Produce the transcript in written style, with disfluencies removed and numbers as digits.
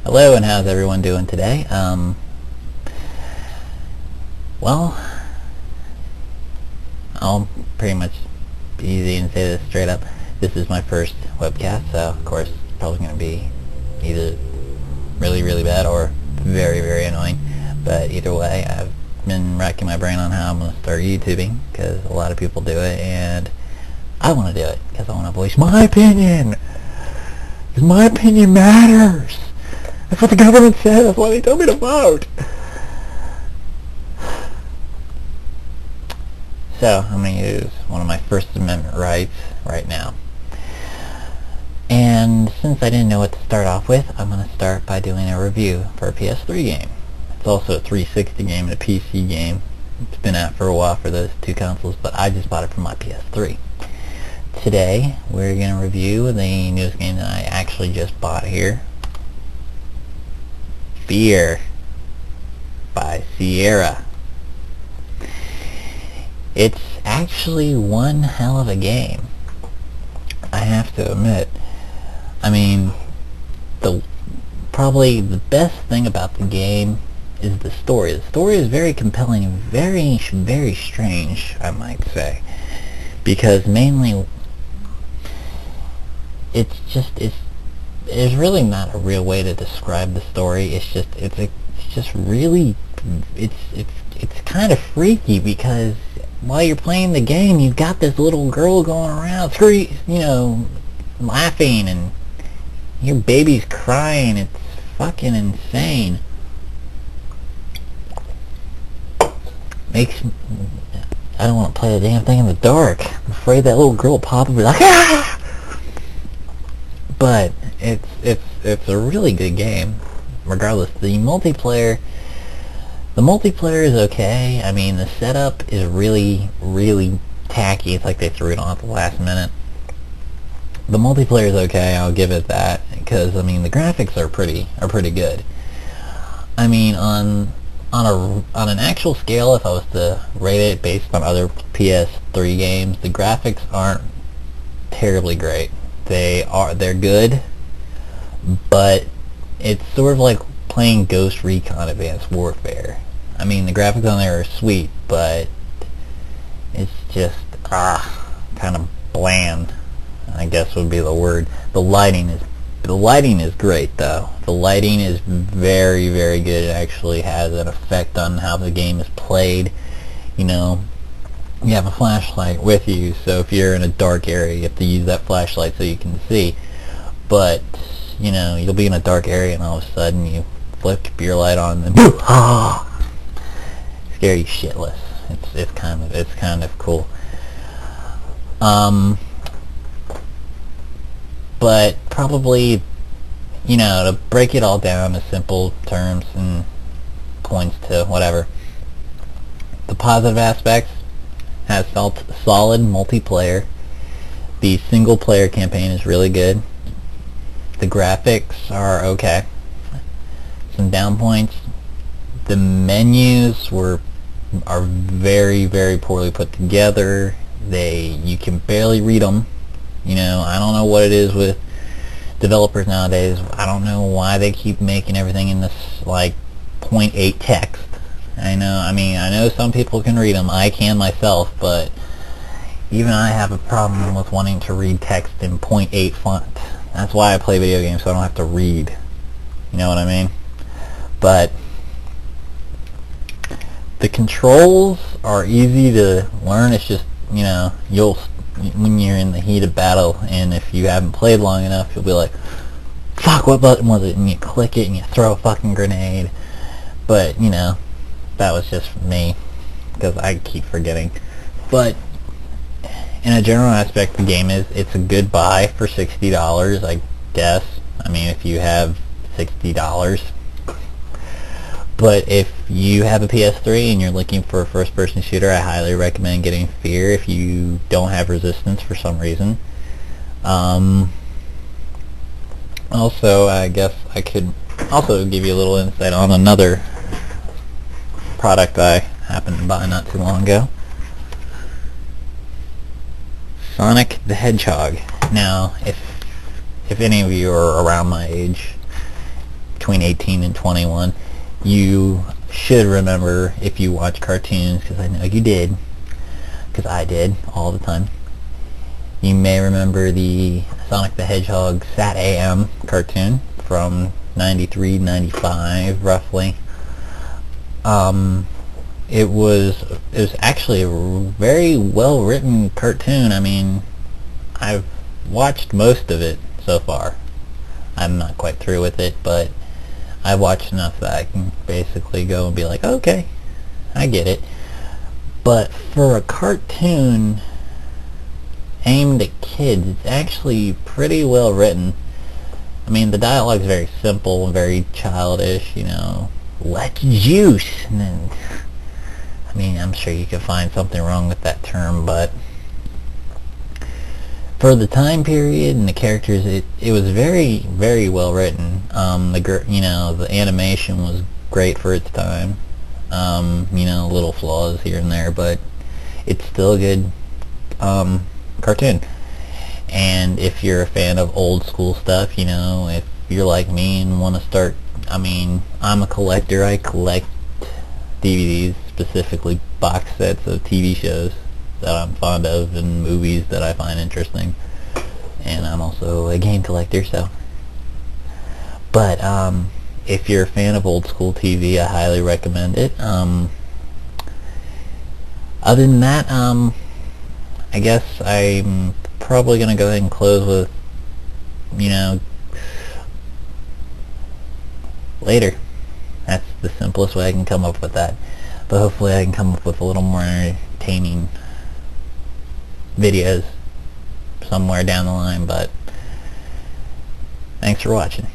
Hello, and how's everyone doing today? Well, I'll pretty much be easy and say this straight up. This is my first webcast, so of course it's probably going to be either really, really bad or very, very annoying. But either way, I've been racking my brain on how I'm going to start YouTubing, because a lot of people do it, and I want to do it, because I want to voice my opinion. Because my opinion matters. That's what the government said. That's why they told me to vote. So, I'm going to use one of my First Amendment rights right now. And since I didn't know what to start off with, I'm going to start by doing a review for a PS3 game. It's also a 360 game and a PC game. It's been out for a while for those two consoles, but I just bought it for my PS3. Today, we're going to review the newest game that I actually just bought here. Fear by Sierra. It's actually one hell of a game, I have to admit. I mean, probably the best thing about the game is the story. The story is very compelling and very, very strange, I might say. Because mainly, there's really not a real way to describe the story. It's kind of freaky, because while you're playing the game, you've got this little girl going around, laughing, and your baby's crying. It's fucking insane. I don't want to play the damn thing in the dark. I'm afraid that little girl will pop up and be like, ah! But it's a really good game, regardless. The multiplayer is okay. I mean, the setup is really, really tacky. It's like they threw it on at the last minute. The multiplayer is okay, I'll give it that, because I mean the graphics are pretty good. I mean, on an actual scale, if I was to rate it based on other PS3 games, the graphics aren't terribly great. They're good, but it's sort of like playing Ghost Recon Advanced Warfare. I mean, the graphics on there are sweet, but it's just kind of bland, I guess would be the word. The lighting is great, though. The lighting is very, very good. It actually has an effect on how the game is played. You know, you have a flashlight with you, so if you're in a dark area, you have to use that flashlight so you can see. But, you know, you'll be in a dark area and all of a sudden you flip your light on and boo! Scare you shitless. It's kind of cool. But probably, you know, to break it all down to simple terms and points to whatever, the positive aspects has solid multiplayer. The single player campaign is really good. The graphics are okay. Some down points. The menus are very, very poorly put together. You can barely read them. You know, I don't know what it is with developers nowadays. I don't know why they keep making everything in this like 0.8 text. I know some people can read them. I can myself, but even I have a problem with wanting to read text in 0.8 font. That's why I play video games, so I don't have to read. You know what I mean? But the controls are easy to learn. It's just, you know, when you're in the heat of battle, and if you haven't played long enough, you'll be like, fuck, what button was it? And you click it and you throw a fucking grenade. But, you know, that was just me, because I keep forgetting. But in a general aspect, the game it's a good buy for $60, I guess. I mean, if you have $60. But if you have a PS3 and you're looking for a first-person shooter, I highly recommend getting Fear if you don't have Resistance for some reason. Also, I guess I could also give you a little insight on another product I happened to buy not too long ago. Sonic the Hedgehog. Now, if any of you are around my age, between 18 and 21, you should remember, if you watch cartoons, because I know you did, because I did all the time, you may remember the Sonic the Hedgehog SatAM cartoon from 93, 95, roughly. It was actually a very well written cartoon. I mean, I've watched most of it so far. I'm not quite through with it, but I've watched enough that I can basically go and be like, okay, I get it. But for a cartoon aimed at kids, it's actually pretty well written. I mean, the dialogue's very simple and very childish, you know, let's juice. And then, I mean, I'm sure you could find something wrong with that term, but for the time period and the characters, it was very, very well written. The animation was great for its time. Little flaws here and there, but it's still a good cartoon. And if you're a fan of old school stuff, you know, if you're like me and want to start, I mean, I'm a collector. I collect DVDs, specifically box sets of TV shows that I'm fond of and movies that I find interesting. And I'm also a game collector, so. But if you're a fan of old school TV, I highly recommend it. Other than that, I guess I'm probably going to go ahead and close with, later. That's the simplest way I can come up with that. But hopefully I can come up with a little more entertaining videos somewhere down the line. But thanks for watching.